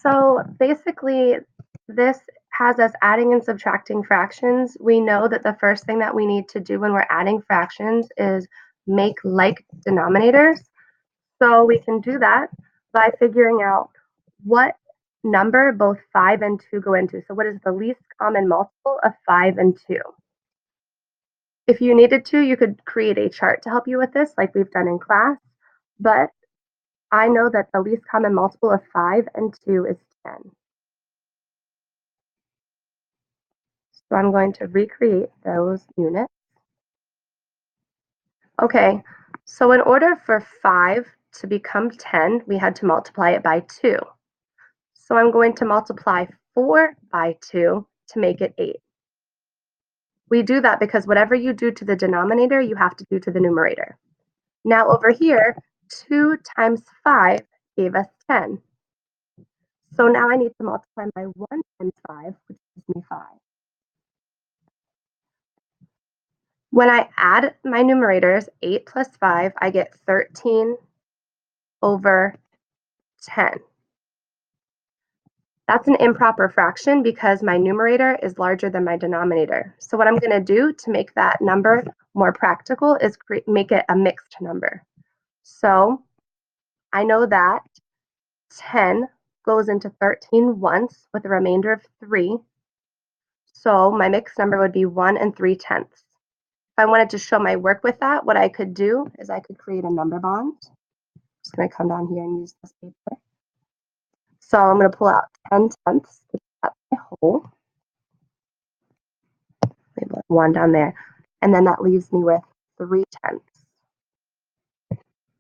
So basically, this has us adding and subtracting fractions. We know that the first thing that we need to do when we're adding fractions is make like denominators. So we can do that by figuring out what number both 5 and 2 go into. So what is the least common multiple of 5 and 2? If you needed to, you could create a chart to help you with this like we've done in class, but I know that the least common multiple of 5 and 2 is 10. So I'm going to recreate those units. Okay, so in order for 5 to become 10, we had to multiply it by 2. So I'm going to multiply 4 by 2 to make it 8. We do that because whatever you do to the denominator, you have to do to the numerator. Now over here, 2 times 5 gave us 10. So now I need to multiply by 1 times 5, which gives me 5. When I add my numerators, 8 plus 5, I get 13 over 10. That's an improper fraction because my numerator is larger than my denominator. So what I'm going to do to make that number more practical is make it a mixed number. So I know that 10 goes into 13 once with a remainder of 3. So my mixed number would be 1 3/10. If I wanted to show my work with that, what I could do is I could create a number bond. I'm just going to come down here and use this paper. So I'm going to pull out 10 tenths, which is my whole. Label 1 down there. And then that leaves me with 3/10.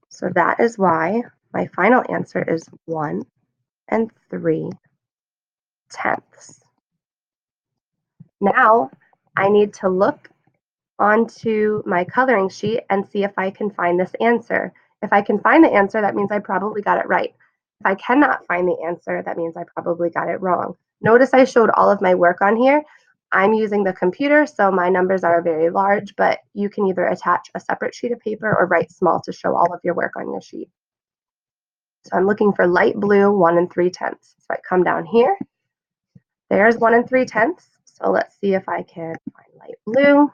So that is why my final answer is 1 3/10. Now I need to look onto my coloring sheet and see if I can find this answer. If I can find the answer, that means I probably got it right. If I cannot find the answer, that means I probably got it wrong. Notice I showed all of my work on here. I'm using the computer, so my numbers are very large, but you can either attach a separate sheet of paper or write small to show all of your work on your sheet. So I'm looking for light blue, 1 3/10. So I come down here. There's 1 3/10. So let's see if I can find light blue.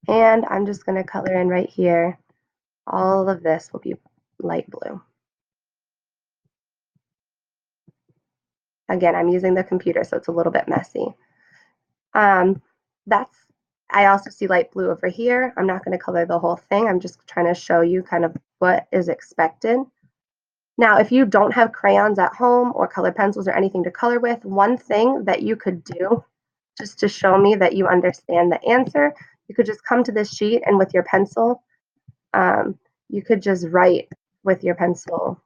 And I'm just going to color in right here. All of this will be light blue. Again, I'm using the computer, so it's a little bit messy. I also see light blue over here. I'm not going to color the whole thing. I'm just trying to show you kind of what is expected. Now, if you don't have crayons at home or colored pencils or anything to color with, one thing that you could do just to show me that you understand the answer, you could just come to this sheet and with your pencil, you could just write with your pencil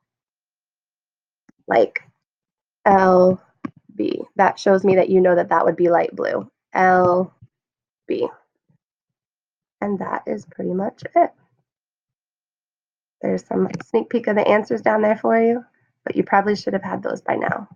like LB. That shows me that you know that that would be light blue. LB. And that is pretty much it. There's some sneak peek of the answers down there for you, but you probably should have had those by now.